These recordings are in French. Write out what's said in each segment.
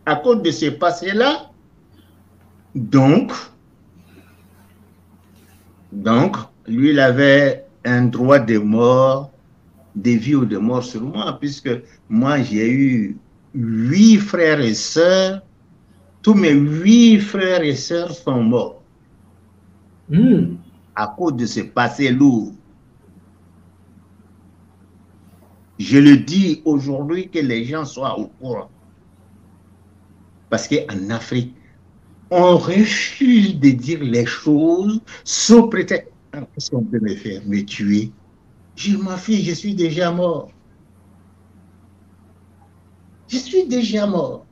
À cause de ce passé-là, donc, donc, lui, il avait un droit de mort, de vie ou de mort sur moi, puisque moi, j'ai eu 8 frères et sœurs. Tous mes 8 frères et sœurs sont morts Hmm. à cause de ce passé lourd. Je le dis aujourd'hui que les gens soient au courant. Parce qu'en Afrique, on refuse de dire les choses sous prétexte. Qu'est-ce qu'on peut me faire? Me tuer? Je m'en fiche, je suis déjà mort. Je suis déjà mort.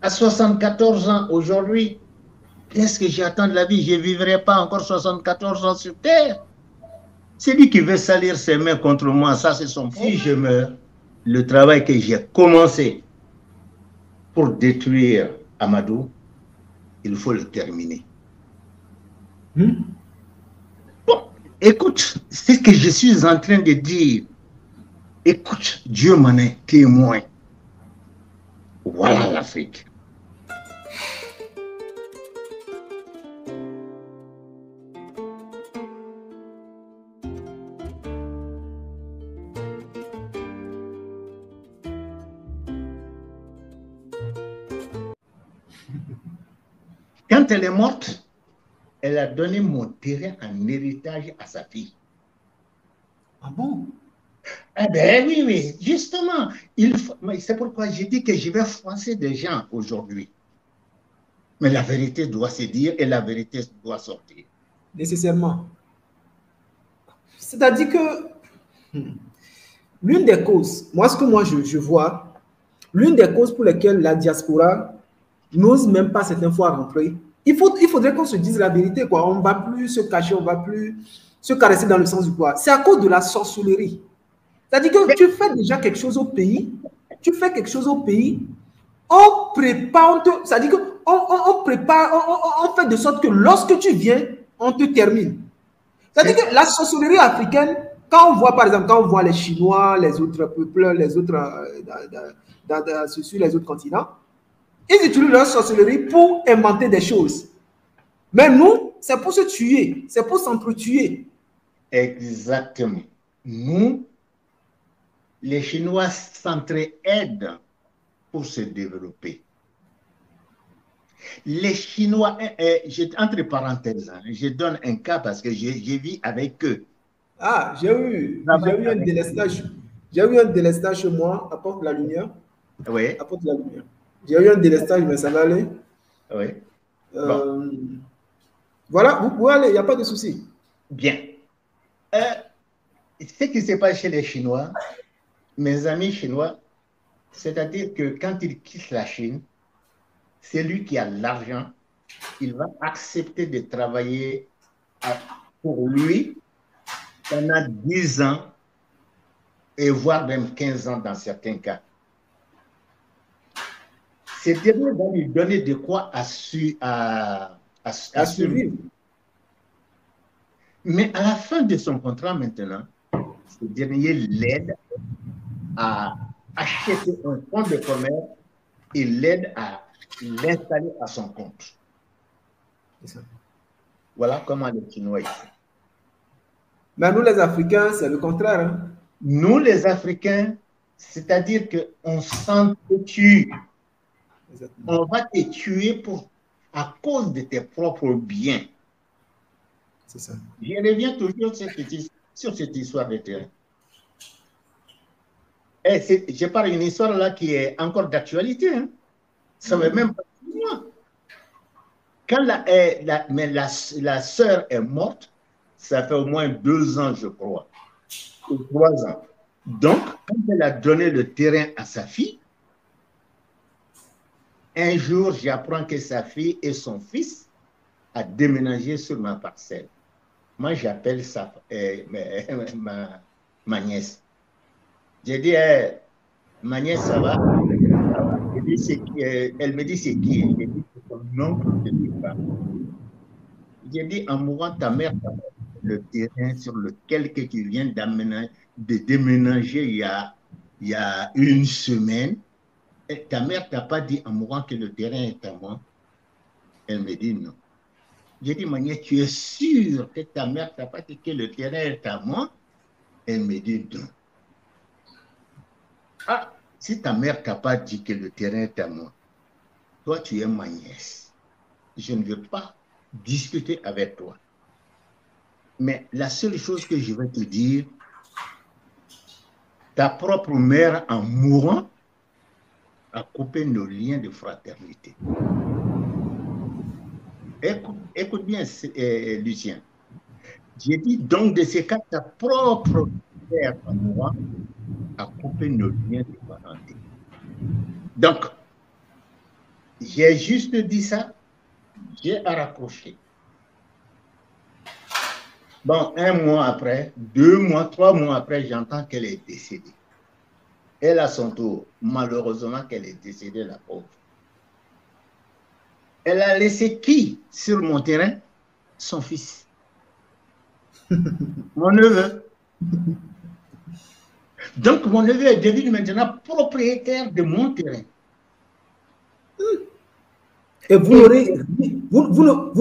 À 74 ans aujourd'hui, qu'est-ce que j'attends de la vie? Je ne vivrai pas encore 74 ans sur Terre. Celui qui veut salir ses mains contre moi, ça c'est son faute. Si je meurs, le travail que j'ai commencé pour détruire Amadou, il faut le terminer. Hmm. Bon, écoute, c'est ce que je suis en train de dire. Écoute, Dieu m'en est témoin. Voilà l'Afrique. Quand elle est morte, elle a donné mon terrain en héritage à sa fille. Ah bon? Eh bien, oui, oui, justement, c'est pourquoi j'ai dit que je vais froisser des gens aujourd'hui. Mais la vérité doit se dire et la vérité doit sortir. Nécessairement. C'est-à-dire que l'une des causes, moi ce que je vois, l'une des causes pour lesquelles la diaspora n'ose même pas certaines fois rentrer, il faudrait qu'on se dise la vérité, quoi. On ne va plus se cacher, on ne va plus se caresser dans le sens du poids. C'est à cause de la sorcellerie. C'est-à-dire que Mais tu fais déjà quelque chose au pays, tu fais quelque chose au pays, on prépare, c'est-à-dire qu'on on prépare, on fait de sorte que lorsque tu viens, on te termine. C'est-à-dire que la sorcellerie africaine, quand on voit, par exemple, quand on voit les Chinois, les autres peuples, les autres, sur les autres continents, ils utilisent leur sorcellerie pour inventer des choses. Mais nous, c'est pour se tuer, c'est pour s'entretuer. exactement. Nous, les Chinois s'entraident pour se développer. Les Chinois, entre parenthèses, hein, je donne un cas parce que je vis avec eux. Ah, Je travaille avec eux. j'ai eu un délestage chez moi, apporte la lumière, Oui, apporte la lumière. J'ai eu un délestage, mais ça va aller. oui. Bon, Euh, voilà, vous pouvez aller, il n'y a pas de souci. bien. Euh, Ce qui se passe chez les Chinois, mes amis chinois, c'est-à-dire que quand ils quittent la Chine, c'est lui qui a l'argent, il va accepter de travailler pour lui pendant 10 ans et voire même 15 ans dans certains cas. Ces derniers vont lui donner de quoi À survivre. survivre. Mais à la fin de son contrat maintenant, ce dernier l'aide à acheter un fonds de commerce et l'aide à l'installer à son compte. Voilà comment les Chinois ils font. Mais nous, les Africains, c'est le contraire, hein. Nous, les Africains, c'est-à-dire qu'on s'entretue. Exactement. On va te tuer à cause de tes propres biens. C'est ça. Je reviens toujours sur cette histoire de terrain. Je parle d'une histoire là qui est encore d'actualité. Hein. Ça ne veut même pas dire moi. Quand la sœur est morte, ça fait au moins 2 ans, je crois, ou 3 ans. Donc, quand elle a donné le terrain à sa fille, un jour, j'apprends que sa fille et son fils a déménagé sur ma parcelle. Moi, j'appelle ma nièce. J'ai dit, ma nièce, ça va? Elle me dit, c'est qui? J'ai dit, c'est ton oncle de tes parents. J'ai dit, en mourant, ta mère t'a donné le terrain sur lequel que tu viens de déménager il y a une semaine. ta mère t'a pas dit en mourant que le terrain est à moi? Elle me dit non. J'ai dit, Magnès, tu es sûr que ta mère t'a pas dit que le terrain est à moi? Elle me dit non. Ah, si ta mère t'a pas dit que le terrain est à moi, toi, tu es ma nièce. Je ne veux pas discuter avec toi. Mais la seule chose que je vais te dire, ta propre mère, en mourant, a coupé nos liens de fraternité. Écoute bien, Lucien. J'ai dit, donc, de ces cas, ta propre mère, en mourant, a coupé nos liens de parenté. Donc, j'ai juste dit ça, j'ai raccroché. Bon, 1 mois après, 2 mois, 3 mois après, j'entends qu'elle est décédée. Elle a son tour, malheureusement qu'elle est décédée, la pauvre. Elle a laissé qui sur mon terrain? Son fils. Mon neveu. Donc, mon neveu est devenu maintenant propriétaire de mon terrain. Et vous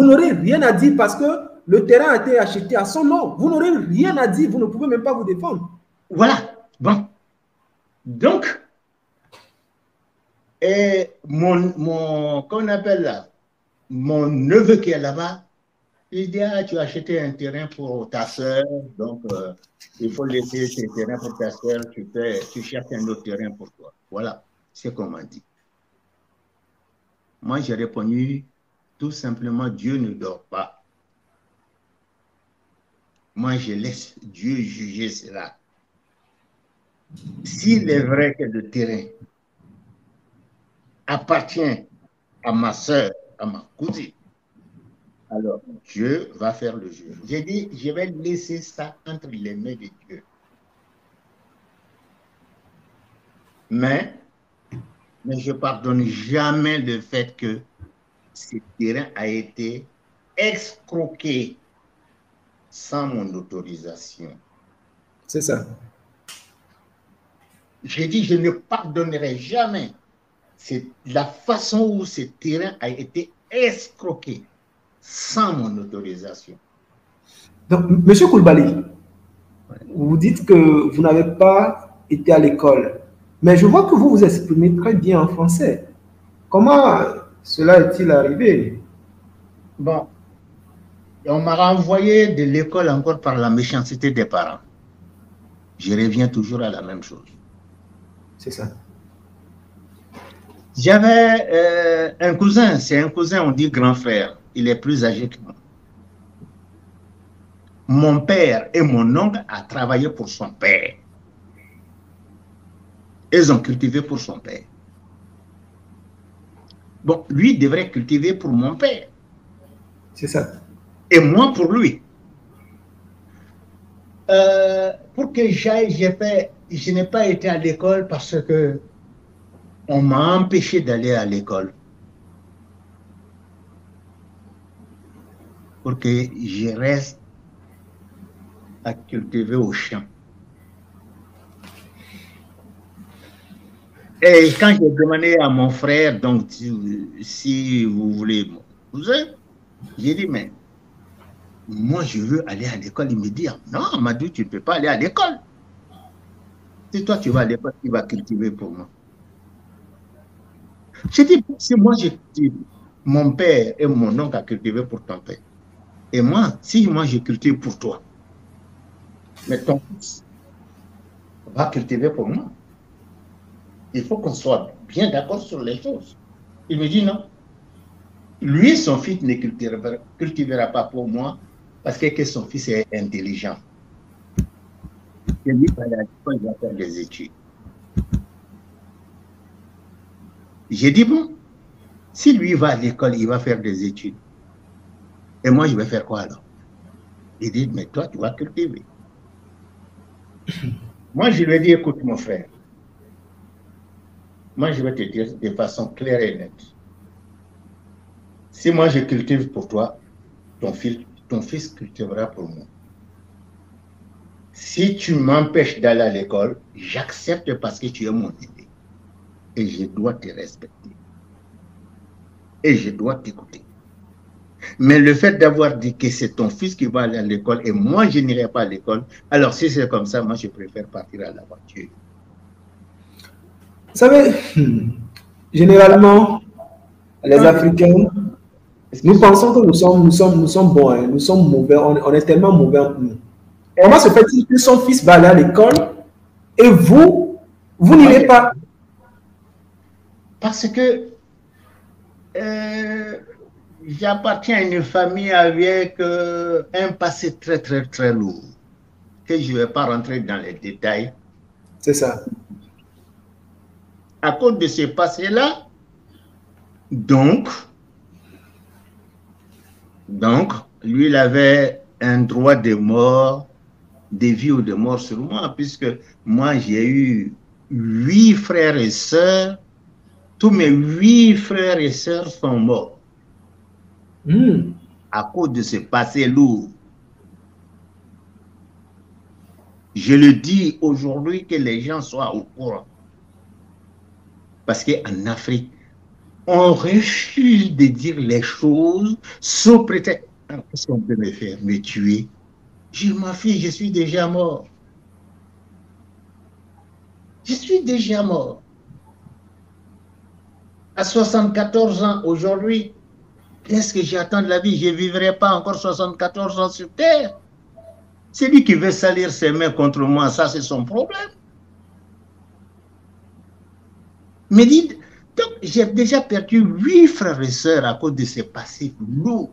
n'aurez rien à dire parce que le terrain a été acheté à son nom. Vous n'aurez rien à dire, vous ne pouvez même pas vous défendre. Voilà. Bon. Donc, et comment on appelle là? Mon neveu qui est là-bas, il dit, ah, tu as acheté un terrain pour ta soeur, donc il faut laisser ce terrain pour ta soeur, tu cherches un autre terrain pour toi. Voilà, c'est qu'on m'a dit. Moi, j'ai répondu, tout simplement, Dieu ne dort pas. Moi, je laisse Dieu juger cela. S'il est vrai que le terrain appartient à ma soeur, à ma cousine, alors Dieu va faire le jeu. J'ai dit, je vais laisser ça entre les mains de Dieu. Mais je ne pardonne jamais le fait que ce terrain a été escroqué sans mon autorisation. C'est ça. J'ai dit, je ne pardonnerai jamais. C'est la façon où ce terrain a été escroqué sans mon autorisation. Donc, Monsieur Koulibaly, vous dites que vous n'avez pas été à l'école, mais je vois que vous vous exprimez très bien en français. Comment cela est-il arrivé? Bon, on m'a renvoyé de l'école encore par la méchanceté des parents. Je reviens toujours à la même chose. C'est ça. J'avais un cousin, c'est un cousin, on dit grand frère. Il est plus âgé que moi. Mon père et mon oncle ont travaillé pour son père. Ils ont cultivé pour son père. Bon, lui devrait cultiver pour mon père. C'est ça. Et moi pour lui. Pour que j'aille, je n'ai pas été à l'école parce que on m'a empêché d'aller à l'école. Pour que je reste à cultiver au champ. Et quand j'ai demandé à mon frère, donc, si vous voulez mon cousin, j'ai dit, mais moi, je veux aller à l'école. Il me dit, non, Amadou, tu ne peux pas aller à l'école. Si toi, tu vas à l'école, tu vas cultiver pour moi. J'ai dit, si moi, je cultive, mon père et mon oncle a cultivé pour ton père. Et moi, si moi, je cultive pour toi, mais ton fils va cultiver pour moi. Il faut qu'on soit bien d'accord sur les choses. Il me dit non. Lui, son fils ne cultivera pas pour moi parce que son fils est intelligent. Et lui, il va faire des études. J'ai dit, bon, si lui va à l'école, il va faire des études. Et moi, je vais faire quoi alors? Il dit, mais toi, tu vas cultiver. Moi, je lui ai dit, écoute, mon frère, moi, je vais te dire de façon claire et nette. Si moi, je cultive pour toi, ton fils cultivera pour moi. Si tu m'empêches d'aller à l'école, j'accepte parce que tu es mon aîné. et je dois te respecter. Et je dois t'écouter. Mais le fait d'avoir dit que c'est ton fils qui va aller à l'école et moi, je n'irai pas à l'école, alors si c'est comme ça, moi, je préfère partir à l'aventure. Vous savez, généralement, les Africains, nous pensons que nous sommes bons, hein, nous sommes mauvais, on est tellement mauvais entre nous. Comment se fait-il que son fils va aller à l'école et vous n'irez pas? Parce que j'appartiens à une famille avec un passé très, très, très lourd, que je ne vais pas rentrer dans les détails. C'est ça. À cause de ce passé-là, donc, lui, il avait un droit de mort, de vie ou de mort sur moi, puisque moi, j'ai eu 8 frères et sœurs. Tous mes 8 frères et sœurs sont morts à cause de ce passé lourd. Je le dis aujourd'hui que les gens soient au courant. Parce qu'en Afrique, on refuse de dire les choses sous prétexte. Qu'est-ce qu'on peut me faire? Me tuer? Je m'en fiche, je suis déjà mort. Je suis déjà mort. À 74 ans aujourd'hui, qu'est-ce que j'attends de la vie? Je ne vivrai pas encore 74 ans sur Terre. Celui qui veut salir ses mains contre moi, ça c'est son problème. Mais dites, donc j'ai déjà perdu 8 frères et sœurs à cause de ces passifs lourds.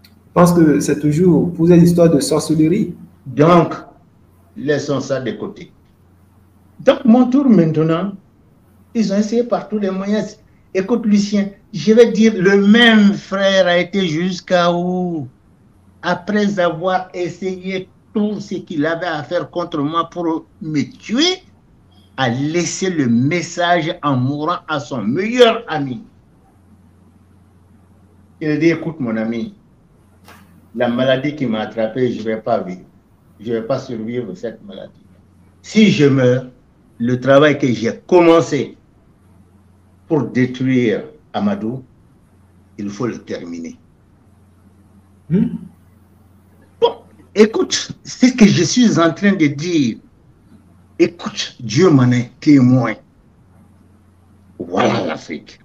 Je pense que c'est toujours pour des histoires de sorcellerie. Donc, laissons ça de côté. Donc, mon tour maintenant, ils ont essayé par tous les moyens. Écoute, Lucien, je vais dire, le même frère a été jusqu'à où? Après avoir essayé tout ce qu'il avait à faire contre moi pour me tuer, a laissé le message en mourant à son meilleur ami. Il a dit, écoute mon ami, la maladie qui m'a attrapé, je ne vais pas vivre. Je ne vais pas survivre à cette maladie. Si je meurs, le travail que j'ai commencé pour détruire Amadou, il faut le terminer. Bon, écoute, c'est ce que je suis en train de dire. Écoute, Dieu m'en est témoin. Voilà l'Afrique.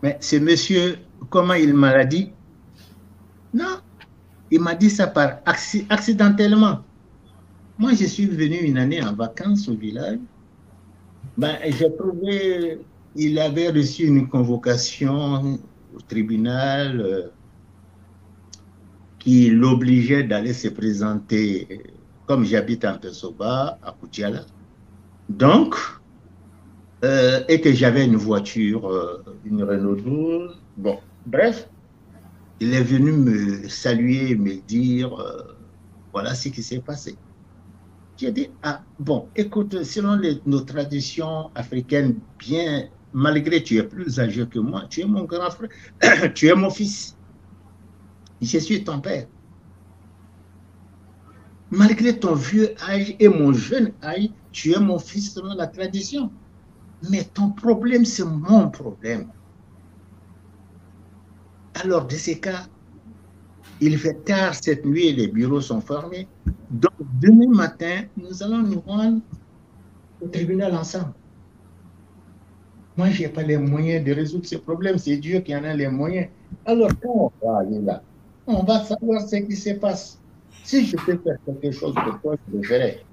Mais ce monsieur, comment il m'a dit? Non, il m'a dit ça par accidentellement. Moi, je suis venu une année en vacances au village. Ben, j'ai trouvé, il avait reçu une convocation au tribunal qui l'obligeait d'aller se présenter, comme j'habite en Pesoba, à Koutiala. Donc, et que j'avais une voiture, une Renault 12. Bon, bref, il est venu me saluer, me dire, voilà ce qui s'est passé. J'ai dit, ah bon, écoute, selon nos traditions africaines, bien, malgré que tu es plus âgé que moi, tu es mon grand frère, tu es mon fils. Je suis ton père. Malgré ton vieux âge et mon jeune âge, tu es mon fils selon la tradition. Mais ton problème, c'est mon problème. Alors, de ces cas, il fait tard cette nuit et les bureaux sont fermés. Donc, demain matin, nous allons nous rendre au tribunal ensemble. Moi, je n'ai pas les moyens de résoudre ce problème. C'est Dieu qui en a les moyens. Alors, quand on va aller là, on va savoir ce qui se passe. Si je peux faire quelque chose pour toi, je le ferai.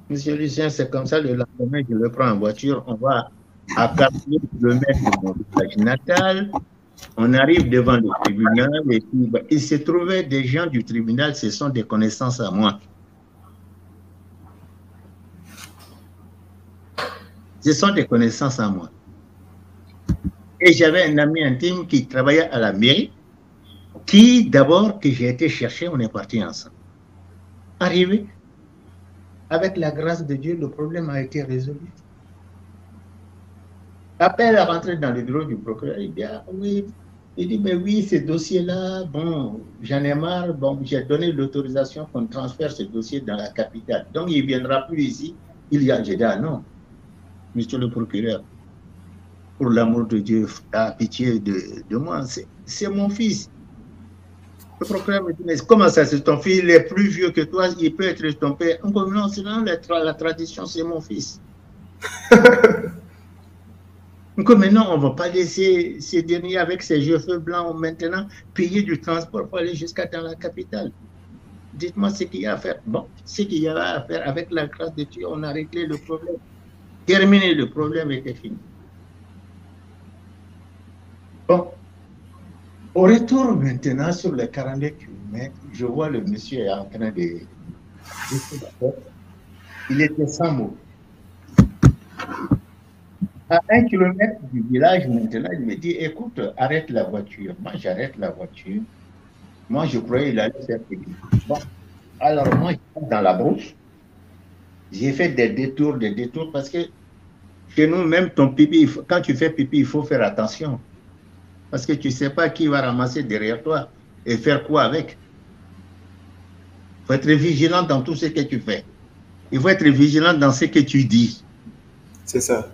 Monsieur Lucien, c'est comme ça, le lendemain, je le prends en voiture, on va à 4 km de mon village natal, on arrive devant le tribunal, et puis, il se trouvait des gens du tribunal, ce sont des connaissances à moi. Ce sont des connaissances à moi. Et j'avais un ami intime qui travaillait à la mairie, qui, d'abord, que j'ai été chercher, on est partis ensemble. Arrivé, avec la grâce de Dieu, le problème a été résolu. Après, elle est rentrée dans le bureau du procureur, il dit, ah oui, Il dit, mais oui, ce dossier-là, bon, j'en ai marre, bon, j'ai donné l'autorisation qu'on transfère ce dossier dans la capitale. Donc, il ne viendra plus ici. J'ai dit, ah non, monsieur le procureur, pour l'amour de Dieu, à pitié de moi, c'est mon fils. Le procureur me dit, mais comment ça, c'est ton fils, il est plus vieux que toi, il peut être ton père. Non, c'est dans la tradition, c'est mon fils. Mais non, on ne va pas laisser ces derniers avec ses cheveux blancs maintenant payer du transport pour aller jusqu'à dans la capitale. Dites-moi ce qu'il y a à faire. Bon, ce qu'il y a à faire, avec la grâce de Dieu, on a réglé le problème. Terminé, le problème était fini. Bon, au retour maintenant sur les 42 km, je vois le monsieur est en train de... Il était sans mots. À 1 kilomètre du village, maintenant, il me dit, écoute, arrête la voiture. Moi, j'arrête la voiture. Moi, je croyais qu'il allait faire pipi. Bon, alors moi, je suis dans la brousse. J'ai fait des détours, parce que chez nous, même ton pipi, quand tu fais pipi, il faut faire attention. Parce que tu ne sais pas qui va ramasser derrière toi et faire quoi avec. Il faut être vigilant dans tout ce que tu fais. Il faut être vigilant dans ce que tu dis. C'est ça.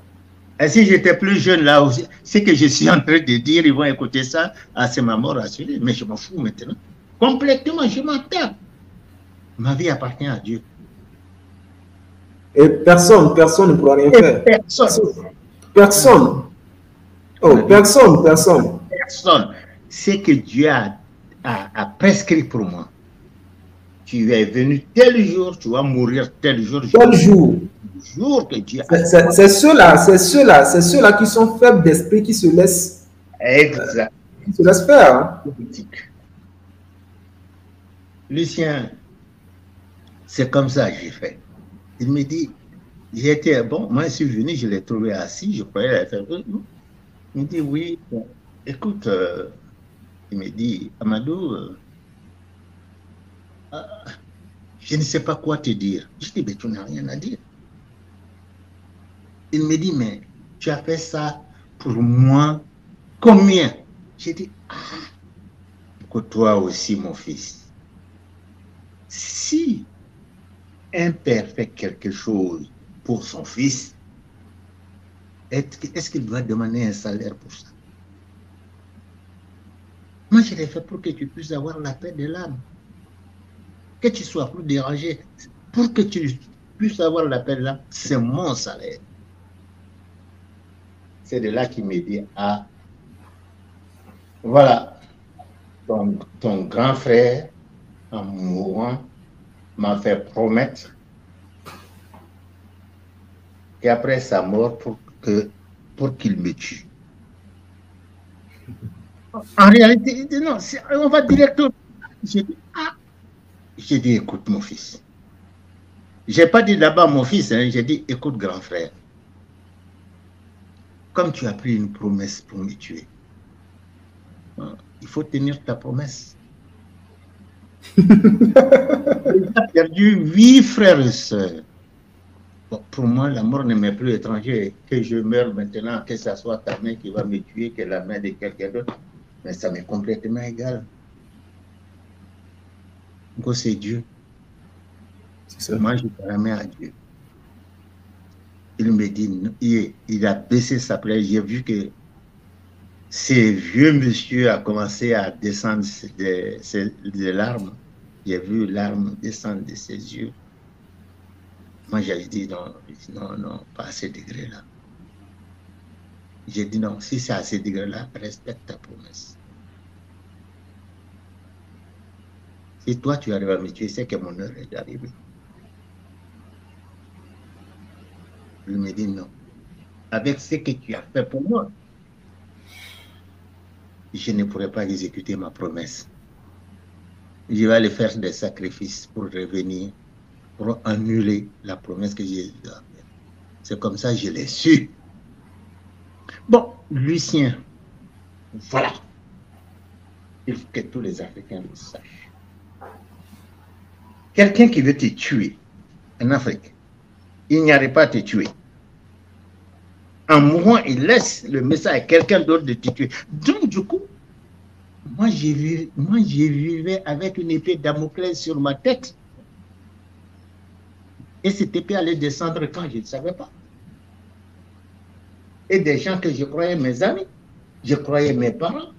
Et si j'étais plus jeune là aussi, ce que je suis en train de dire, ils vont écouter ça, c'est ma mort assurée. Mais je m'en fous maintenant. Complètement, je m'en tape. Ma vie appartient à Dieu. Et personne ne pourra rien faire. Personne. Oh, personne. Ce que Dieu a prescrit pour moi. Tu es venu tel jour, tu vas mourir tel jour. Tel jour. Que Dieu c'est ceux-là qui sont faibles d'esprit qui se laissent. Exact. Qui se laissent faire. Hein? Lucien, c'est comme ça que j'ai fait. Il me dit, j'étais bon, moi je suis venu, je l'ai trouvé assis, je croyais faire. Il me dit, oui, bon, écoute, il me dit, Amadou, je ne sais pas quoi te dire. Je dis, mais tu n'as rien à dire. Il me dit, mais tu as fait ça pour moi, combien? J'ai dit, pour toi aussi, mon fils. Si un père fait quelque chose pour son fils, est-ce qu'il doit demander un salaire pour ça? Moi, je l'ai fait pour que tu puisses avoir la paix de l'âme. Que tu sois plus dérangé. Pour que tu puisses avoir la paix de l'âme, c'est mon salaire. C'est de là qu'il me dit, voilà, ton grand frère, en mourant, m'a fait promettre qu'après sa mort, pour qu'il me tue. En réalité, non, on va directement. J'ai dit, écoute mon fils. Je n'ai pas dit d'abord mon fils, hein, j'ai dit, écoute grand frère. Comme tu as pris une promesse pour me tuer, il faut tenir ta promesse. Il a perdu 8 frères et sœurs. Bon, pour moi, la mort ne m'est plus étrangère. Que je meure maintenant, que ce soit ta main qui va me tuer, que la main de quelqu'un d'autre, mais ça m'est complètement égal. Donc c'est Dieu. Moi, je permets à Dieu. Il me dit, il a baissé sa prière. J'ai vu que ces vieux monsieur a commencé à descendre des larmes. J'ai vu larmes descendre de ses yeux. Moi, j'avais dit non, pas à ce degré-là. J'ai dit non, si c'est à ce degré-là, respecte ta promesse. Si toi, tu arrives à me tuer, c'est que mon heure est arrivée. Il me dit non. Avec ce que tu as fait pour moi, je ne pourrais pas exécuter ma promesse. Je vais aller faire des sacrifices pour revenir, pour annuler la promesse que j'ai faite. C'est comme ça que je l'ai su. Bon, Lucien, voilà. Il faut que tous les Africains le sachent. Quelqu'un qui veut te tuer en Afrique, il n'arrive pas à te tuer. En mourant, il laisse le message à quelqu'un d'autre de te tuer. Donc, du coup, moi, j'ai vivais avec une épée Damoclès sur ma tête. Et cette épée allait descendre quand je ne savais pas. Et des gens que je croyais mes amis, je croyais mes parents.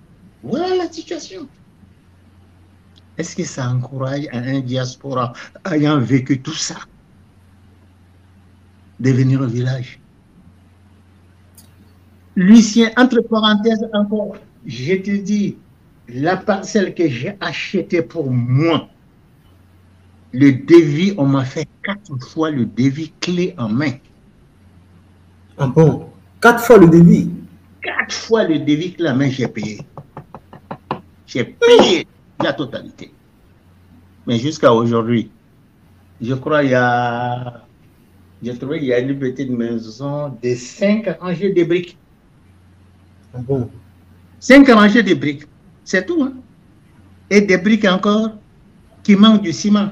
Voilà la situation. Est-ce que ça encourage à un diaspora ayant vécu tout ça de venir au village? Lucien, entre parenthèses encore, je te dis, la parcelle que j'ai achetée pour moi, le devis, on m'a fait 4 fois le devis clé en main. Ah bon? 4 fois le devis? 4 fois le devis clé en main, j'ai payé. J'ai payé la totalité. Mais jusqu'à aujourd'hui, je crois j'ai trouvé qu'il y a une petite maison de 5 rangées de briques. Ah bon? 5 rangées de briques, c'est tout. Hein? Et des briques encore qui manquent du ciment.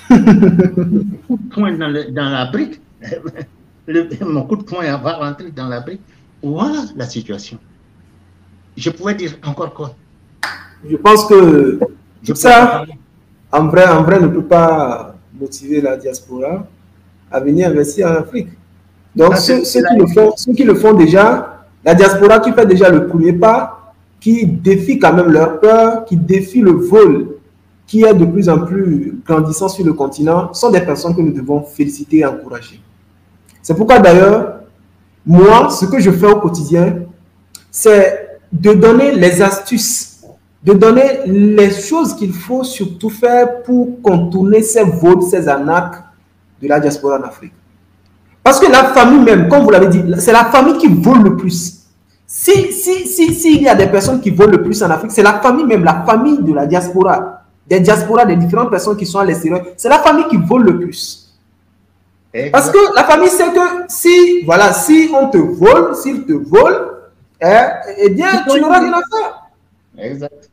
Coup de poing dans la brique. Mon coup de poing va rentrer dans la brique. Voilà la situation. Je pourrais dire encore quoi? Je pense que tout ça, en vrai, ne peut pas motiver la diaspora à venir investir en Afrique. Donc, ceux qui le font déjà, la diaspora qui fait déjà le premier pas, qui défie quand même leur peur, qui défie le vol, qui est de plus en plus grandissant sur le continent, sont des personnes que nous devons féliciter et encourager. C'est pourquoi d'ailleurs, moi, ce que je fais au quotidien, c'est de donner les astuces, de donner les choses qu'il faut surtout faire pour contourner ces vols, ces arnaques de la diaspora en Afrique. Parce que la famille même, comme vous l'avez dit, c'est la famille qui vole le plus. S'il y a des personnes qui volent le plus en Afrique, c'est la famille même, la famille de la diaspora, des diasporas, des différentes personnes qui sont à l'extérieur, c'est la famille qui vole le plus. Parce que la famille sait que si on te vole, s'il te vole, eh bien, tu n'auras rien à faire. Exact.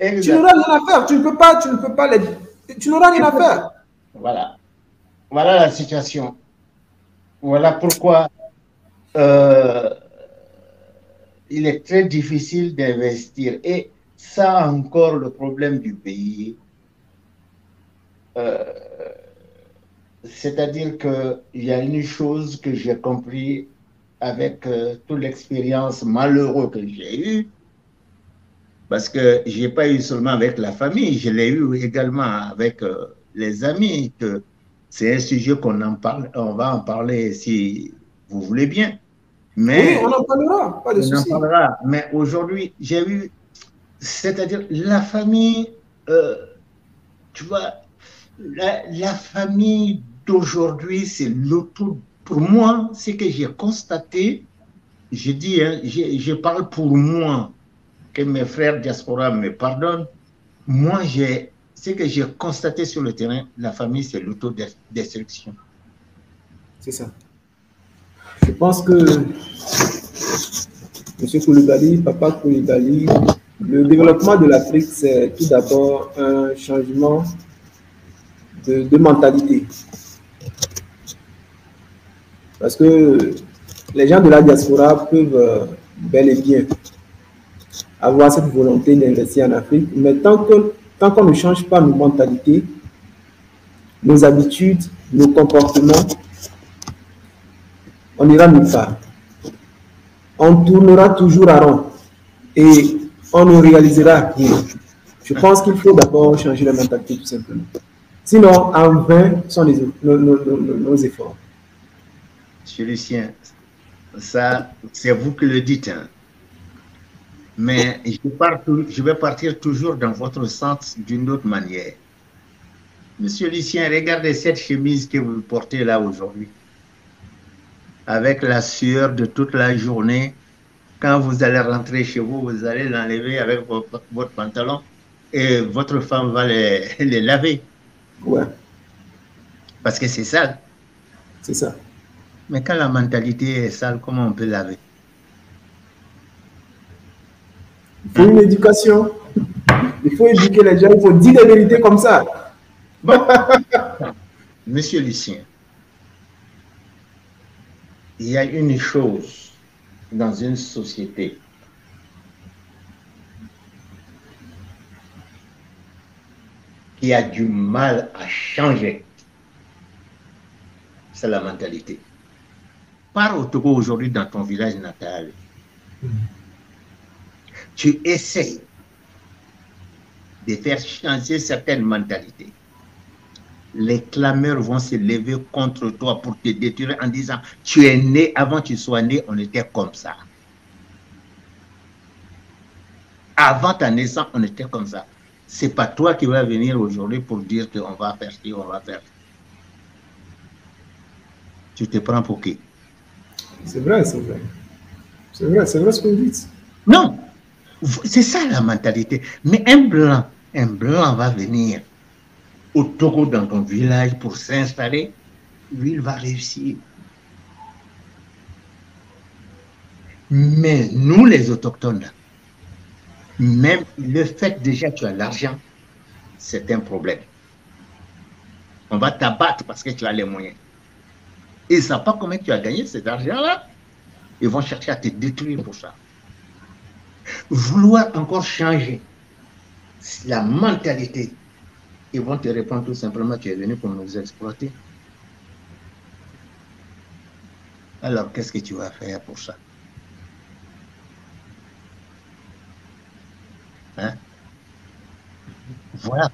Tu n'auras rien à faire. Tu n'auras rien à faire. Voilà. Voilà la situation. Voilà pourquoi il est très difficile d'investir. Et ça encore le problème du pays. C'est-à-dire qu'il y a une chose que j'ai compris avec toute l'expérience malheureuse que j'ai eue, parce que je n'ai pas eu seulement avec la famille, je l'ai eu également avec les amis, que c'est un sujet qu'on va en parler si vous voulez bien. Mais oui, on en parlera, pas de souci. On en parlera. Mais aujourd'hui, j'ai eu, c'est-à-dire la famille, tu vois, la famille d'aujourd'hui, c'est l'auto. Pour moi, ce que j'ai constaté, je dis, hein, je parle pour moi, que mes frères diaspora me pardonnent. Moi, ce que j'ai constaté sur le terrain, la famille, c'est l'autodestruction. C'est ça. Je pense que M. Koulibaly, Papa Koulibaly, le développement de l'Afrique, c'est tout d'abord un changement de mentalité. Parce que les gens de la diaspora peuvent bel et bien avoir cette volonté d'investir en Afrique, mais tant qu'on ne change pas nos mentalités, nos habitudes, nos comportements, on n'ira nulle part. On tournera toujours à rond et on ne réalisera rien. Je pense qu'il faut d'abord changer la mentalité tout simplement. Sinon, en vain sont nos efforts. Monsieur Lucien, ça, c'est vous qui le dites. Hein. Mais je vais partir toujours dans votre sens d'une autre manière. Monsieur Lucien, regardez cette chemise que vous portez là aujourd'hui. Avec la sueur de toute la journée, quand vous allez rentrer chez vous, vous allez l'enlever avec votre pantalon et votre femme va les laver. Ouais. Parce que c'est sale. C'est ça. Mais quand la mentalité est sale, comment on peut laver? Il faut une éducation. Il faut éduquer les gens, il faut dire des vérités comme ça. Bon. Monsieur Lucien, il y a une chose dans une société. qui a du mal à changer, c'est la mentalité. Pars au Togo aujourd'hui dans ton village natal. Tu essaies de faire changer certaines mentalités. Les clameurs vont se lever contre toi pour te détruire en disant tu es né, avant que tu sois né, on était comme ça. Avant ta naissance, on était comme ça. C'est pas toi qui vas venir aujourd'hui pour dire qu'on va faire ci, on va faire. Tu te prends pour qui? C'est vrai, c'est vrai. C'est vrai ce que vous dites. Non, c'est ça la mentalité. Mais un blanc va venir au Togo dans ton village pour s'installer, lui, il va réussir. Mais nous, les autochtones, même le fait déjà que tu as l'argent, c'est un problème. On va t'abattre parce que tu as les moyens. Ils ne savent pas comment tu as gagné cet argent-là. Ils vont chercher à te détruire pour ça. Vouloir encore changer la mentalité, ils vont te répondre tout simplement, tu es venu pour nous exploiter. Alors, qu'est-ce que tu vas faire pour ça? Hein? Voilà.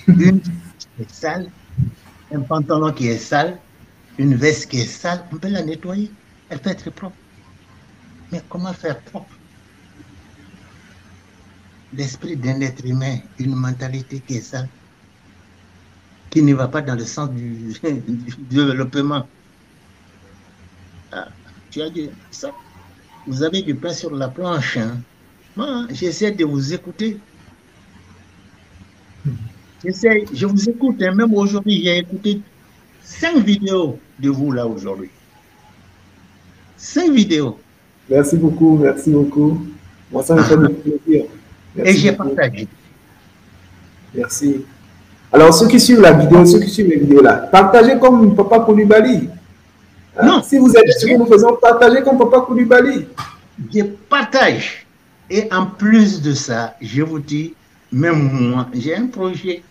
Une qui est sale, un pantalon qui est sale, une veste qui est sale, on peut la nettoyer. Elle peut être propre. Mais comment faire propre? L'esprit d'un être humain, une mentalité qui est sale, qui ne va pas dans le sens du développement. Ah, tu as dit ça. Vous avez du pain sur la planche. Hein? Moi, j'essaie de vous écouter. Je vous écoute. Hein? Même aujourd'hui, j'ai écouté 5 vidéos de vous là aujourd'hui. 5 vidéos. Merci beaucoup, merci beaucoup. Moi, ça me fait beaucoup plaisir. Merci. Et j'ai partagé. Merci. Alors, ceux qui suivent la vidéo, ceux qui suivent les vidéos là, partagez comme Papa Coulibaly. Non. Si vous êtes ce que nous faisons, partagez comme Papa Coulibaly. Je partage. Et en plus de ça, je vous dis, même moi, j'ai un projet.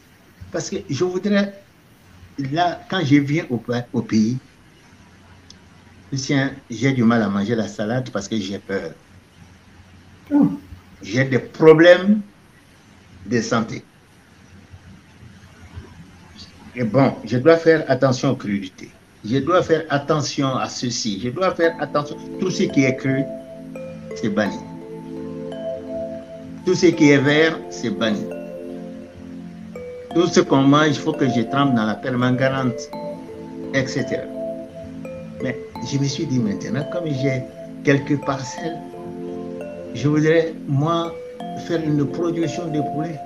Parce que je voudrais, là, quand je viens au pays, j'ai du mal à manger la salade parce que j'ai peur. J'ai des problèmes de santé. Et bon, je dois faire attention aux crudités. Je dois faire attention à ceci. Je dois faire attention. Tout ce qui est cru, c'est banni. Tout ce qui est vert, c'est banni. Tout ce qu'on mange, il faut que je trempe dans la permanganate, etc. Mais je me suis dit maintenant, comme j'ai quelques parcelles, je voudrais, moi, faire une production de poulet.